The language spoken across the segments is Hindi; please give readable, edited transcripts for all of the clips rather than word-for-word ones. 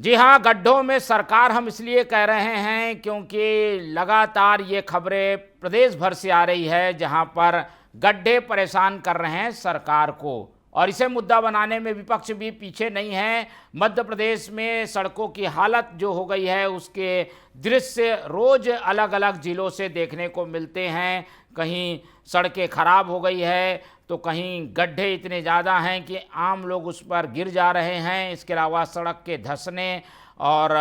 जी हाँ, गड्ढों में सरकार हम इसलिए कह रहे हैं क्योंकि लगातार ये खबरें प्रदेश भर से आ रही है जहां पर गड्ढे परेशान कर रहे हैं सरकार को, और इसे मुद्दा बनाने में विपक्ष भी पीछे नहीं है। मध्य प्रदेश में सड़कों की हालत जो हो गई है उसके दृश्य रोज अलग अलग जिलों से देखने को मिलते हैं। कहीं सड़कें खराब हो गई है तो कहीं गड्ढे इतने ज़्यादा हैं कि आम लोग उस पर गिर जा रहे हैं। इसके अलावा सड़क के धंसने और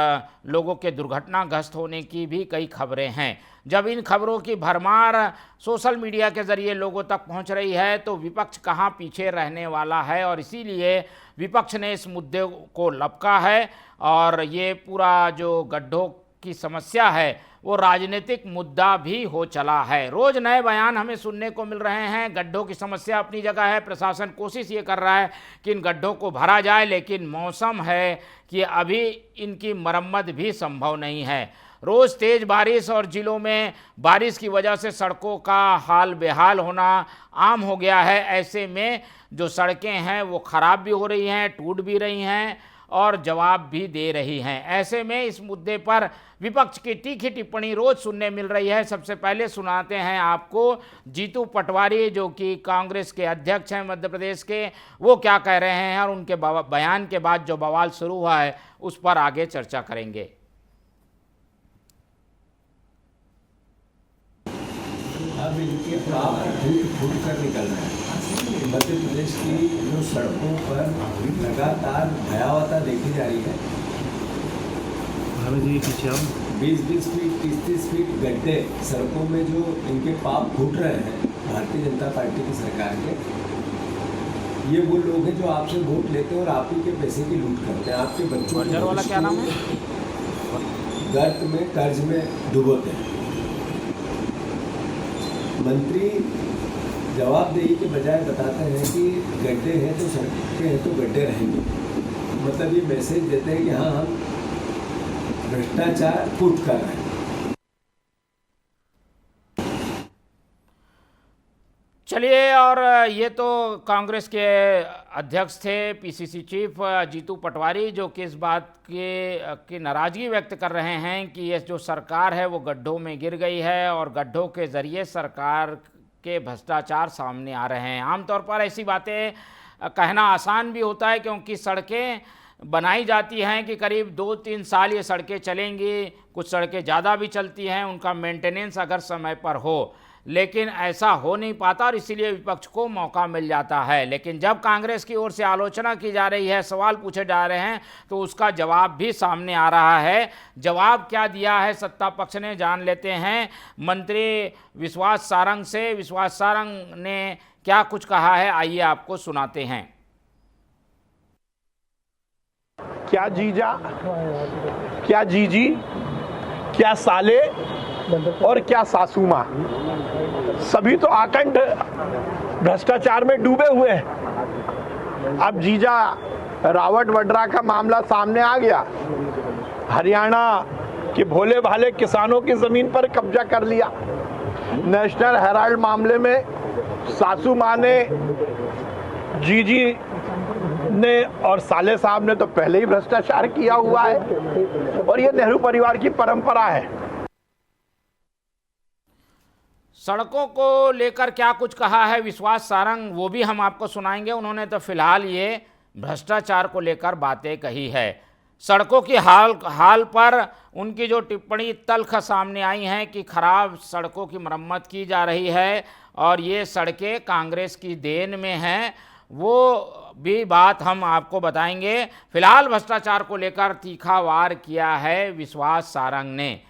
लोगों के दुर्घटनाग्रस्त होने की भी कई खबरें हैं। जब इन खबरों की भरमार सोशल मीडिया के ज़रिए लोगों तक पहुंच रही है तो विपक्ष कहां पीछे रहने वाला है, और इसीलिए विपक्ष ने इस मुद्दे को लपका है। और ये पूरा जो गड्ढों की समस्या है वो राजनीतिक मुद्दा भी हो चला है। रोज नए बयान हमें सुनने को मिल रहे हैं। गड्ढों की समस्या अपनी जगह है, प्रशासन कोशिश ये कर रहा है कि इन गड्ढों को भरा जाए, लेकिन मौसम है कि अभी इनकी मरम्मत भी संभव नहीं है। रोज तेज बारिश और जिलों में बारिश की वजह से सड़कों का हाल बेहाल होना आम हो गया है। ऐसे में जो सड़कें हैं वो खराब भी हो रही हैं, टूट भी रही हैं और जवाब भी दे रही हैं। ऐसे में इस मुद्दे पर विपक्ष की तीखी टिप्पणी रोज सुनने मिल रही है। सबसे पहले सुनाते हैं आपको जीतू पटवारी, जो कि कांग्रेस के अध्यक्ष हैं मध्य प्रदेश के, वो क्या कह रहे हैं और उनके बयान के बाद जो बवाल शुरू हुआ है उस पर आगे चर्चा करेंगे। अब इनके पाप फूट कर निकल रहे हैं। मध्य प्रदेश की जो सड़कों पर लगातार भयावहता देखी जा रही है। 20-20 फीट 30-30 फीट गड्ढे सड़कों में जो इनके पाप फूट रहे हैं भारतीय जनता पार्टी की सरकार के। ये वो लोग हैं जो आपसे वोट लेते हैं और आप ही के पैसे की लूट करते हैं। आपके बच्चों को वाला क्या नाम है, गर्त में कर्ज में डुबोते हैं। मंत्री जवाबदेही के बजाय बताते हैं कि गड्ढे हैं तो सड़कें हैं तो गड्ढे रहेंगे। मतलब ये मैसेज देते हैं कि हाँ हम भ्रष्टाचार फूट कर रहे हैं। चलिए, और ये तो कांग्रेस के अध्यक्ष थे, पीसीसी चीफ जीतू पटवारी, जो कि इस बात की नाराज़गी व्यक्त कर रहे हैं कि ये जो सरकार है वो गड्ढों में गिर गई है और गड्ढों के ज़रिए सरकार के भ्रष्टाचार सामने आ रहे हैं। आमतौर पर ऐसी बातें कहना आसान भी होता है क्योंकि सड़कें बनाई जाती हैं कि करीब 2-3 साल ये सड़कें चलेंगी, कुछ सड़कें ज़्यादा भी चलती हैं, उनका मेंटेनेंस अगर समय पर हो, लेकिन ऐसा हो नहीं पाता और इसीलिए विपक्ष को मौका मिल जाता है। लेकिन जब कांग्रेस की ओर से आलोचना की जा रही है, सवाल पूछे जा रहे हैं, तो उसका जवाब भी सामने आ रहा है। जवाब क्या दिया है सत्ता पक्ष ने, जान लेते हैं मंत्री विश्वास सारंग से। विश्वास सारंग ने क्या कुछ कहा है, आइए आपको सुनाते हैं। क्या जीजा, क्या जीजी, क्या साले और क्या सासू माँ, सभी तो आकंठ भ्रष्टाचार में डूबे हुए हैं। अब जीजा रावट वड्रा का मामला सामने आ गया। हरियाणा के भोले भाले किसानों की जमीन पर कब्जा कर लिया। नेशनल हेराल्ड मामले में सासू माँ ने, जीजी ने और साले साहब ने तो पहले ही भ्रष्टाचार किया हुआ है और ये नेहरू परिवार की परंपरा है। सड़कों को लेकर क्या कुछ कहा है विश्वास सारंग, वो भी हम आपको सुनाएंगे। उन्होंने तो फिलहाल ये भ्रष्टाचार को लेकर बातें कही है। सड़कों की हाल पर उनकी जो टिप्पणी तल्ख सामने आई हैं कि खराब सड़कों की मरम्मत की जा रही है और ये सड़कें कांग्रेस की देन में हैं, वो भी बात हम आपको बताएंगे। फिलहाल भ्रष्टाचार को लेकर तीखा वार किया है विश्वास सारंग ने।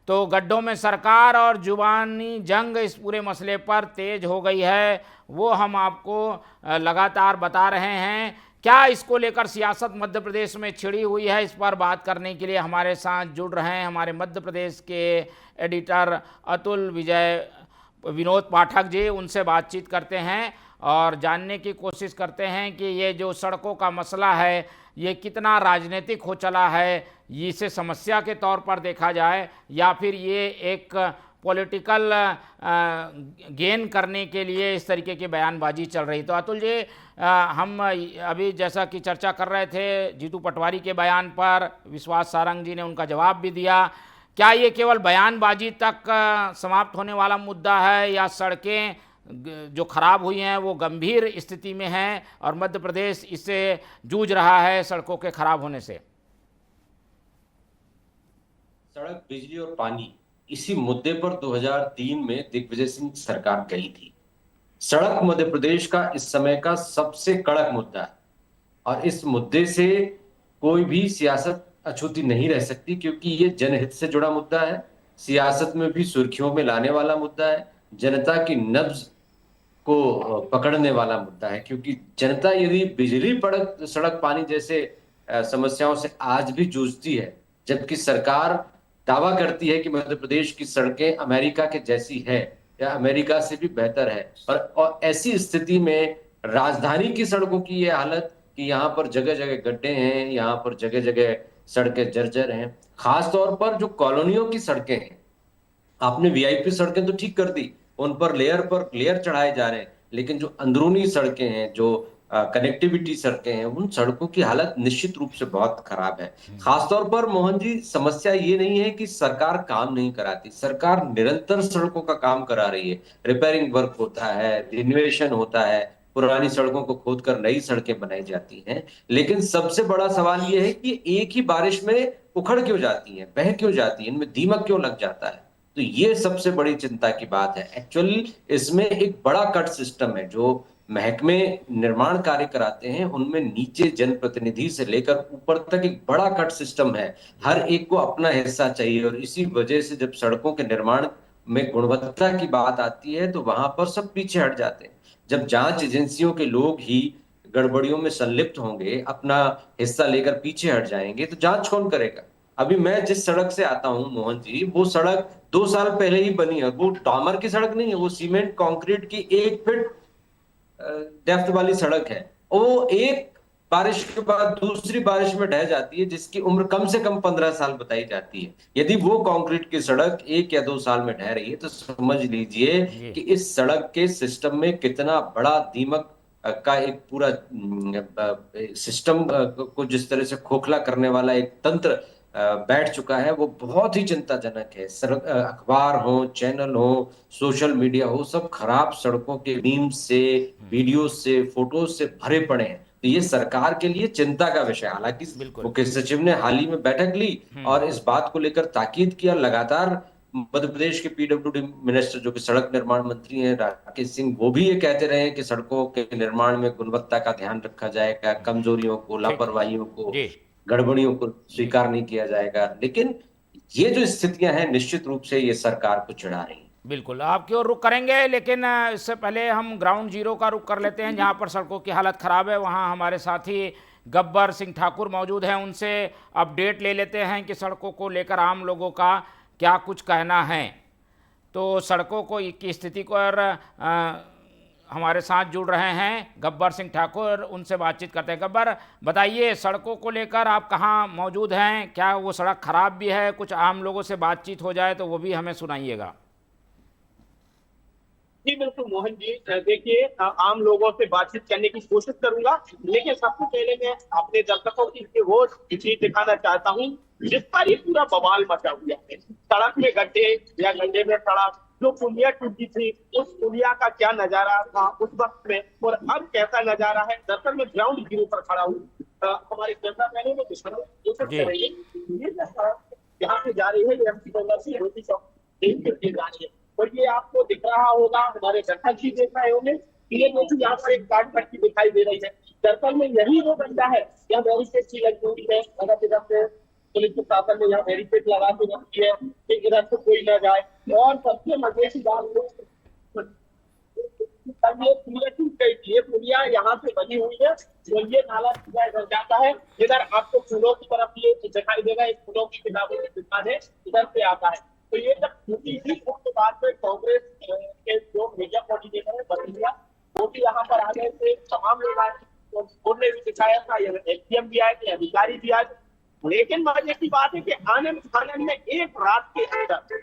तो गड्ढों में सरकार और जुबानी जंग इस पूरे मसले पर तेज हो गई है, वो हम आपको लगातार बता रहे हैं। क्या इसको लेकर सियासत मध्य प्रदेश में छिड़ी हुई है, इस पर बात करने के लिए हमारे साथ जुड़ रहे हैं हमारे मध्य प्रदेश के एडिटर अतुल विनोद पाठक जी। उनसे बातचीत करते हैं और जानने की कोशिश करते हैं कि ये जो सड़कों का मसला है ये कितना राजनीतिक हो चला है, इसे समस्या के तौर पर देखा जाए या फिर ये एक पॉलिटिकल गेन करने के लिए इस तरीके की बयानबाजी चल रही। तो अतुल जी, हम अभी जैसा कि चर्चा कर रहे थे जीतू पटवारी के बयान पर, विश्वास सारंग जी ने उनका जवाब भी दिया। क्या ये केवल बयानबाजी तक समाप्त होने वाला मुद्दा है, या सड़कें जो खराब हुई हैं वो गंभीर स्थिति में हैं और मध्य प्रदेश इससे जूझ रहा है सड़कों के खराब होने से? सड़क, बिजली और पानी, इसी मुद्दे पर 2003 में दिग्विजय सिंह सरकार गई थी। सड़क मध्य प्रदेश का इस समय का सबसे कड़क मुद्दा है और इस मुद्दे से कोई भी सियासत अछूती नहीं रह सकती, क्योंकि ये जनहित से जुड़ा मुद्दा है, सियासत में भी सुर्खियों में लाने वाला मुद्दा है, जनता की नब्ज को पकड़ने वाला मुद्दा है। क्योंकि जनता यदि बिजली, सड़क, पानी जैसे समस्याओं से आज भी जूझती है, जबकि सरकार दावा करती है कि मध्य प्रदेश की सड़कें अमेरिका के जैसी है या अमेरिका से भी बेहतर है, और ऐसी स्थिति में राजधानी की सड़कों की ये हालत कि यहाँ पर जगह जगह गड्ढे हैं, यहाँ पर जगह जगह सड़कें जर्जर हैं। खासतौर पर जो कॉलोनियों की सड़कें हैं, आपने वीआईपी सड़कें तो ठीक कर दी, उन पर लेयर चढ़ाए जा रहे हैं, लेकिन जो अंदरूनी सड़कें हैं, जो कनेक्टिविटी सड़कें हैं, उन सड़कों की हालत निश्चित रूप से बहुत खराब है। खासतौर पर मोहन जी, समस्या ये नहीं है कि सरकार काम नहीं कराती, सरकार निरंतर सड़कों का काम करा रही है। रिपेयरिंग वर्क होता है, रिनोवेशन होता है, पुरानी सड़कों को खोदकर नई सड़कें बनाई जाती हैं। लेकिन सबसे बड़ा सवाल यह है कि एक ही बारिश में उखड़ क्यों जाती है, बह क्यों जाती है, इनमें दीमक क्यों लग जाता है? तो ये सबसे बड़ी चिंता की बात है। एक्चुअली इसमें एक बड़ा कट सिस्टम है। जो महकमे निर्माण कार्य कराते हैं उनमें नीचे जनप्रतिनिधि से लेकर ऊपर तक एक बड़ा कट सिस्टम है, हर एक को अपना हिस्सा चाहिए। और इसी वजह से जब सड़कों के निर्माण में गुणवत्ता की बात आती है तो वहां पर सब पीछे हट जाते हैं। जब जांच एजेंसियों के लोग ही गड़बड़ियों में संलिप्त होंगे, अपना हिस्सा लेकर पीछे हट जाएंगे, तो जांच कौन करेगा? अभी मैं जिस सड़क से आता हूं मोहन जी, वो सड़क 2 साल पहले ही बनी है। वो डामर की सड़क नहीं है, वो सीमेंट कंक्रीट की 1 फीट डेप्थ वाली सड़क है। वो एक बारिश के बाद दूसरी बारिश में ढह जाती है, जिसकी उम्र कम से कम 15 साल बताई जाती है। यदि वो कंक्रीट की सड़क 1 या 2 साल में ढह रही है तो समझ लीजिए कि इस सड़क के सिस्टम में कितना बड़ा दीमक का एक पूरा सिस्टम को जिस तरह से खोखला करने वाला एक तंत्र बैठ चुका है, वो बहुत ही चिंताजनक है। अखबार हो, चैनल हो, सोशल मीडिया हो, सब खराब सड़कों के मीम्स से, वीडियो से, फोटोज से भरे पड़े हैं। तो ये सरकार के लिए चिंता का विषय। हालांकि मुख्य सचिव ने हाल ही में बैठक ली और इस बात को लेकर ताकीद किया। लगातार मध्य प्रदेश के पीडब्ल्यूडी मिनिस्टर, जो कि सड़क निर्माण मंत्री हैं, राकेश सिंह, वो भी ये कहते रहे हैं कि सड़कों के निर्माण में गुणवत्ता का ध्यान रखा जाएगा, कमजोरियों को, लापरवाहियों को, गड़बड़ियों को स्वीकार नहीं किया जाएगा। लेकिन ये जो स्थितियां हैं निश्चित रूप से ये सरकार को चिढ़ा रही हैं। बिल्कुल, आपकी ओर रुख करेंगे, लेकिन इससे पहले हम ग्राउंड जीरो का रुख कर लेते हैं, जहां पर सड़कों की हालत खराब है। वहां हमारे साथी गब्बर सिंह ठाकुर मौजूद हैं, उनसे अपडेट ले लेते हैं कि सड़कों को लेकर आम लोगों का क्या कुछ कहना है। तो सड़कों को की स्थिति पर हमारे साथ जुड़ रहे हैं गब्बर सिंह ठाकुर, उनसे बातचीत करते हैं। गब्बर, बताइए, सड़कों को लेकर आप कहाँ मौजूद हैं? क्या वो सड़क खराब भी है? कुछ आम लोगों से बातचीत हो जाए तो वो भी हमें सुनाइएगा। जी बिल्कुल मोहन जी, देखिए, आम लोगों से बातचीत करने की कोशिश करूंगा, लेकिन सबसे पहले मैं अपने दर्शकों की वो चीज दिखाना चाहता हूँ जिस पर ये पूरा बवाल मचा हुआ है। सड़क में गड्ढे या गड्ढे में सड़क, जो पुलिया टूटी थी, उस पुलिया का क्या नजारा था उस वक्त में और अब कैसा नजारा है। दरअसल में ग्राउंड जीरो पर खड़ा हूँ, हमारे कैमरा मैन में कोशिश करेंगे। ये सड़क यहाँ से जा रही है, ये एमसी से रोटी चौक जा रही है, और ये आपको दिख रहा होगा, हमारे दर्शक जी देख रहे होंगे, ये देखिए यहाँ पर एक काट पट्टी दिखाई दे रही है। दरअसल में यही वो बंदा है, यहाँ बैरिकेड की लगी हुई है, अगर इधर से पुलिस प्रशासन ने यहाँ बैरिकेड लगा के रखी है कि इधर से कोई ना जाए। और सबसे मजे की बात ये पुलिया टूट गई थी, ये पुलिया यहाँ से बनी हुई है, तो ये नाला सीधा इधर जाता है। इधर आपको फूलों की तरफ ये दिखाई देगा, एक फूलों की किताबों की दुकान है, इधर से आता है। तो ये जब टूटी थी उसके बाद में कांग्रेस के जो मीडिया कोऑर्डिनेटर है बदलिया, वो भी यहाँ पर आ गए थे, तमाम लोग आए, उन्होंने भी दिखाया था, एसडीएम भी आए थे, अधिकारी भी आए। लेकिन मजे की बात है कि आनंद में एक रात के अंदर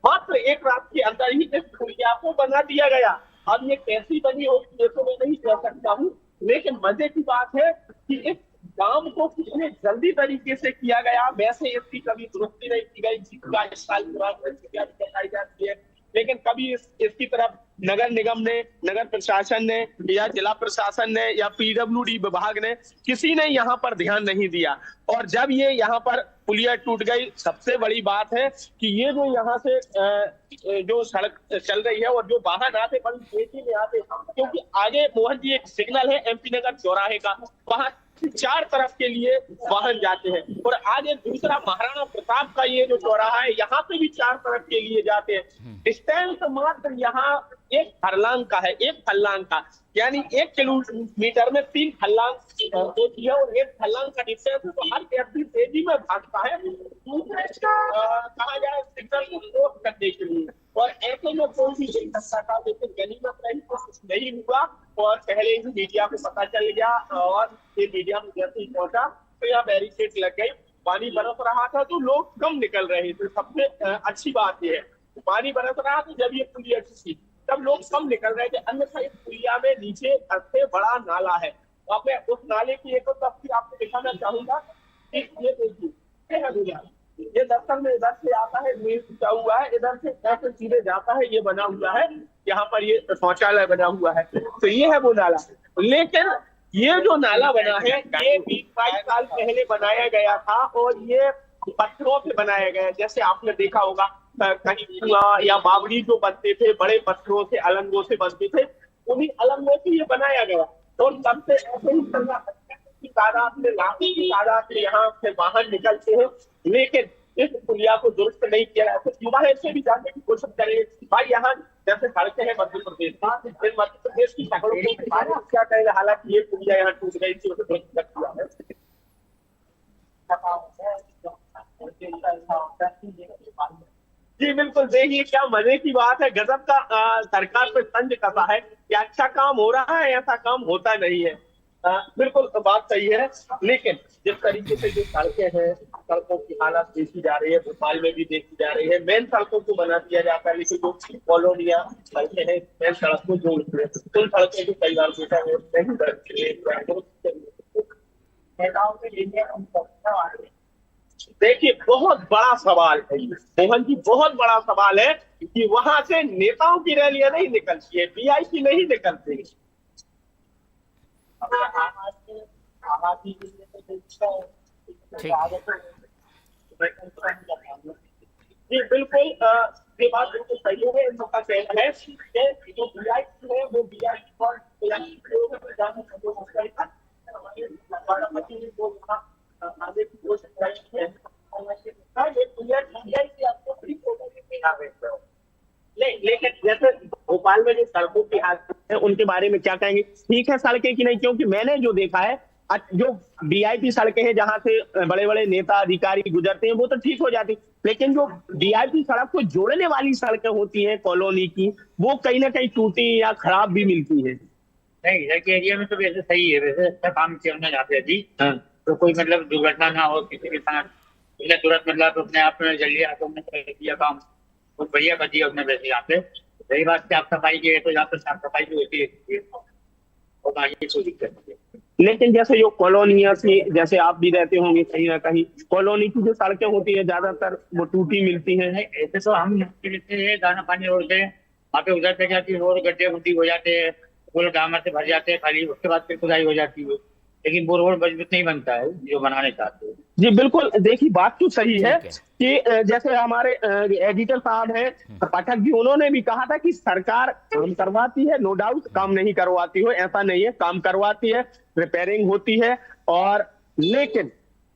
मात्र एक रात के अंदर ही इस पुलिया को बना दिया गया। अब ये कैसी बनी होगी ये तो मैं नहीं कह सकता हूँ, लेकिन मजे की बात है कि इस काम को कितने जल्दी तरीके से किया गया। वैसे इसकी कभी दुरुस्ती नहीं की गई, जिसका इस साल बताई जाती है, लेकिन कभी इसकी तरफ नगर निगम ने, नगर प्रशासन ने या जिला प्रशासन ने या पीडब्ल्यूडी विभाग ने, किसी ने यहाँ पर ध्यान नहीं दिया। और जब ये यहाँ पर पुलिया टूट गई, सबसे बड़ी बात है कि ये जो यहाँ से जो सड़क चल रही है और जो वाहन आते बड़ी तेजी में आते, क्योंकि आगे मोहन जी एक सिग्नल है एमपी नगर चौराहे का, वहां 4 तरफ के लिए वाहन जाते हैं, और आगे दूसरा महाराणा प्रताप का ये जो चौराहा है यहाँ पे भी 4 तरफ के लिए जाते हैं। डिस्टेंस मात्र यहाँ एक फरलांग का है, एक फरलांग का, यानी 1 किलोमीटर में 3 फरलांग होती है, और 1 फरलांग का डिस्टेंस है, तो हर व्यक्ति तेजी में भागता है दूसरे कहा जाए सिग्नल को क्रॉस करने के लिए। और ऐसे में कोई भी नहीं सकता था, लेकिन गनीमत रही तो कुछ नहीं हुआ, और पहले ही मीडिया को पता चल गया, और ये मीडिया में जैसे ही पहुंचा तो यहाँ बैरिकेड लग गई। पानी बरस रहा था तो लोग कम निकल रहे थे, सबसे अच्छी बात यह है पानी बरस रहा था जब ये पुलिया थी तब लोग कम निकल रहे थे, अन्यथा इस पुलिया में नीचे सबसे बड़ा नाला है। तो अब मैं उस नाले की एक तस्वीर आपको दिखाना चाहूंगा। ये देखिए, ये है पुलिया, ये दरअसल में इधर से आता है, नीचे हुआ है, इधर से ऐसे सीधे जाता है, ये बना हुआ है, यहाँ पर ये शौचालय बना हुआ है, तो ये है वो नाला। लेकिन ये जो नाला बना है ये 20-22 साल पहले बनाया गया था, और ये पत्थरों से बनाया गया। जैसे आपने देखा होगा कहीं कुआं या बावड़ी जो बनते थे बड़े पत्थरों से, अलंगों से बनते थे, उन्हीं अलंगों से ये बनाया गया। और तब से ऐसे ही तादाद में, लाखों की तादाद में यहाँ से वाहन निकलते हैं, लेकिन इस पुलिया को दुरुस्त नहीं किया जाए। तो युवा ऐसे भी जानने की कोशिश करें भाई, यहाँ जैसे सड़कें हैं मध्य प्रदेश, इन मध्य प्रदेश की सड़कों के बारे में क्या कहेंगे? हालांकि ये पुलिया यहाँ टूट गई थी, उसे दुरुस्त किया है। जी बिल्कुल, देखिए क्या मजे की बात है, गजब का सरकार पे तंज कसा है कि अच्छा काम हो रहा है, ऐसा काम होता नहीं है। बिल्कुल बात सही है, लेकिन जिस तरीके से जो सड़कें हैं, सड़कों की हालत देखी जा रही है, भोपाल में भी देखी जा रही है, मेन सड़कों को बना दिया जाता है, लेकिन जो कॉलोनियां सड़कें हैं मेन सड़क को जोड़ती है, उन सड़कों को कई बार देखा है। देखिए बहुत बड़ा सवाल है मोहन जी, बहुत बड़ा सवाल है कि वहां से नेताओं की रैलियां नहीं निकलती है, वीआईपी नहीं निकलती है। जी बिल्कुल, ये बात बिल्कुल सही है। इन सबका कहना है कि जो वीआईपी है वो वीआईपी पर आगे की कोशिश करेंगे। लेकिन जैसे भोपाल में जो सड़कों की हालत है उनके बारे में क्या कहेंगे? ठीक है सड़कें कि नहीं? क्योंकि मैंने जो देखा है जो वीआईपी सड़कें हैं जहां से बड़े बड़े नेता अधिकारी गुजरते हैं वो तो ठीक हो जाती, लेकिन जो वीआईपी सड़क को जोड़ने वाली सड़कें होती हैं कॉलोनी की, वो कहीं ना कहीं टूटी या खराब भी मिलती है। नहीं, इधर के एरिया में तो वैसे सही है, वैसे अच्छा काम करना चाहते हैं जी। तो कोई मतलब दुर्घटना ना हो किसी के साथ, तुरंत मतलब अपने आप में जल्दी हाथों में कर दिया काम, बहुत बढ़िया कर दिया अपने वैसे यहाँ पे। रही बात साफ सफाई की है तो यहाँ पे साफ सफाई भी होती है और आगे कोई दिक्कत नहीं है। लेकिन जैसे जो कॉलोनियां से, जैसे आप भी रहते होंगे कहीं ना कहीं, कॉलोनी की जो सड़कें होती है ज्यादातर वो टूटी मिलती है। ऐसे तो हम दाना पानी रोड से वहाँ पे उधर से जाती है, रोड गड्ढे गुड्ढी हो जाते हैं, पूरे डामर से भर जाते हैं खाली, उसके बाद फिर खुदाई हो जाती है, लेकिन वो रोड मजबूत नहीं बनता है जो बनाने चाहते हैं। जी बिल्कुल, देखिए बात तो सही है कि जैसे हमारे एडिटर साहब हैं पाठक जी, उन्होंने भी कहा था कि सरकार काम करवाती है, नो डाउट काम नहीं करवाती हो, ऐसा नहीं है, काम करवाती है, रिपेयरिंग होती है, और लेकिन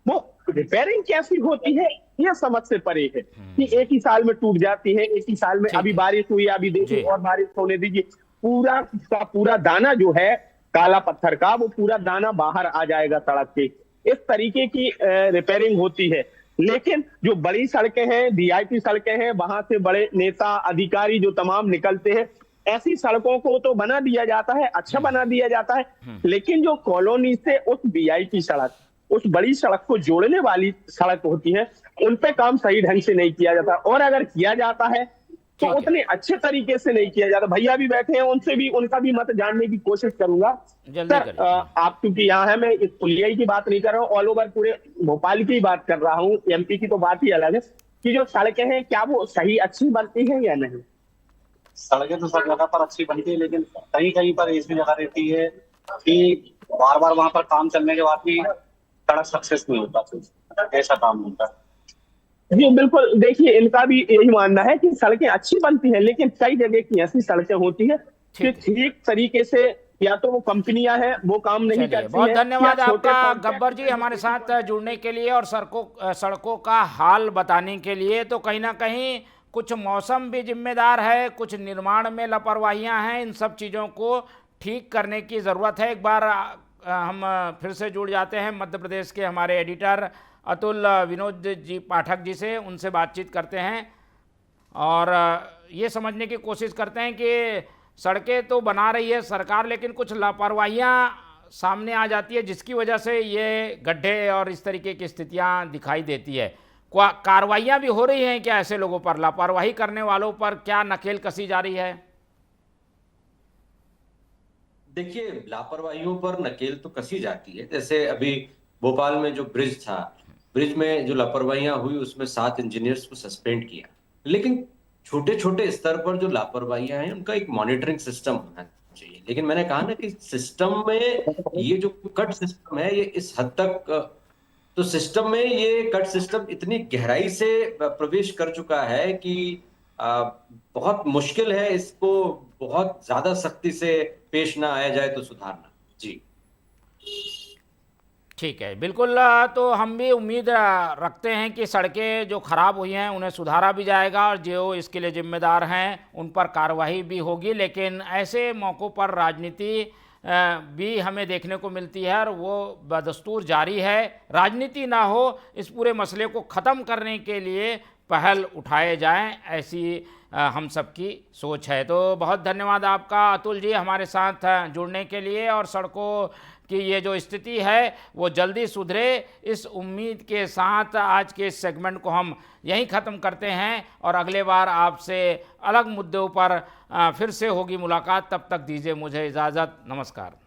वो रिपेयरिंग कैसी होती है ये समझ से परे है कि एक ही साल में टूट जाती है, एक ही साल में। अभी बारिश हुई, अभी देखिए और बारिश होने दीजिए, पूरा का पूरा दाना जो है काला पत्थर का, वो पूरा दाना बाहर आ जाएगा सड़क के। इस तरीके की रिपेयरिंग होती है। लेकिन जो बड़ी सड़कें हैं, वीआईपी सड़कें हैं, वहां से बड़े नेता अधिकारी जो तमाम निकलते हैं, ऐसी सड़कों को तो बना दिया जाता है, अच्छा बना दिया जाता है, लेकिन जो कॉलोनी से उस वीआईपी सड़क, उस बड़ी सड़क को जोड़ने वाली सड़क होती है, उन पे काम सही ढंग से नहीं किया जाता, और अगर किया जाता है तो ठीक है। उतने अच्छे तरीके से नहीं किया जाता। भैया भी बैठे हैं, उनसे भी उनका भी मत जानने की कोशिश करूंगा। जल्दी सर, करिए। आप क्योंकि यहाँ है, मैं इस पुलिया की बात नहीं कर रहा हूँ, ऑल ओवर पूरे भोपाल की बात कर रहा हूँ। एमपी की तो बात ही अलग है कि जो सड़कें हैं क्या वो सही अच्छी बनती हैं या नहीं। सड़कें तो सब जगह पर अच्छी बनती है, लेकिन कहीं कहीं पर ऐसी जगह रहती है कि बार बार वहां पर काम चलने के बाद भी सड़क सक्सेस नहीं होता, ऐसा काम होता है। जी बिल्कुल, देखिए इनका भी यही मानना है कि सड़कें अच्छी बनती हैं, लेकिन कई जगह की ऐसी सड़कें होती है कि ठीक तरीके से या तो वो कंपनियां हैं वो काम नहीं चलिए, करती बहुत हैं, धन्यवाद या छोटे आपका कॉन्ट्रैक्ट गब्बर जी हमारे साथ जुड़ने के लिए और सड़कों का हाल बताने के लिए। तो कहीं ना कहीं कुछ मौसम भी जिम्मेदार है, कुछ निर्माण में लापरवाहियां हैं, इन सब चीज़ों को ठीक करने की ज़रूरत है। एक बार हम फिर से जुड़ जाते हैं मध्य प्रदेश के हमारे एडिटर अतुल विनोद जी पाठक जी से, उनसे बातचीत करते हैं और ये समझने की कोशिश करते हैं कि सड़कें तो बना रही है सरकार, लेकिन कुछ लापरवाहियां सामने आ जाती है जिसकी वजह से ये गड्ढे और इस तरीके की स्थितियां दिखाई देती है। कार्रवाइयां भी हो रही हैं क्या ऐसे लोगों पर? लापरवाही करने वालों पर क्या नकेल कसी जा रही है? देखिए, लापरवाहियों पर नकेल तो कसी जाती है। जैसे अभी भोपाल में जो ब्रिज था, ब्रिज में जो लापरवाहियां हुई उसमें 7 इंजीनियर्स को सस्पेंड किया, लेकिन छोटे छोटे स्तर पर जो लापरवाहियां हैं उनका एक मॉनिटरिंग सिस्टम होना चाहिए। लेकिन मैंने कहा ना कि सिस्टम में ये जो कट सिस्टम है ये इस हद तक, तो सिस्टम में ये कट सिस्टम इतनी गहराई से प्रवेश कर चुका है कि बहुत मुश्किल है इसको बहुत ज्यादा सख्ती से पेश ना आया जाए तो सुधारना। जी ठीक है, बिल्कुल। तो हम भी उम्मीद रखते हैं कि सड़कें जो ख़राब हुई हैं उन्हें सुधारा भी जाएगा और जो इसके लिए जिम्मेदार हैं उन पर कार्रवाई भी होगी। लेकिन ऐसे मौक़ों पर राजनीति भी हमें देखने को मिलती है और वो बदस्तूर जारी है। राजनीति ना हो, इस पूरे मसले को ख़त्म करने के लिए पहल उठाए जाएं, ऐसी हम सबकी सोच है। तो बहुत धन्यवाद आपका अतुल जी हमारे साथ जुड़ने के लिए, और सड़कों कि ये जो स्थिति है वो जल्दी सुधरे, इस उम्मीद के साथ आज के इस सेगमेंट को हम यहीं ख़त्म करते हैं और अगले बार आपसे अलग मुद्दों पर फिर से होगी मुलाकात। तब तक दीजिए मुझे इजाज़त। नमस्कार।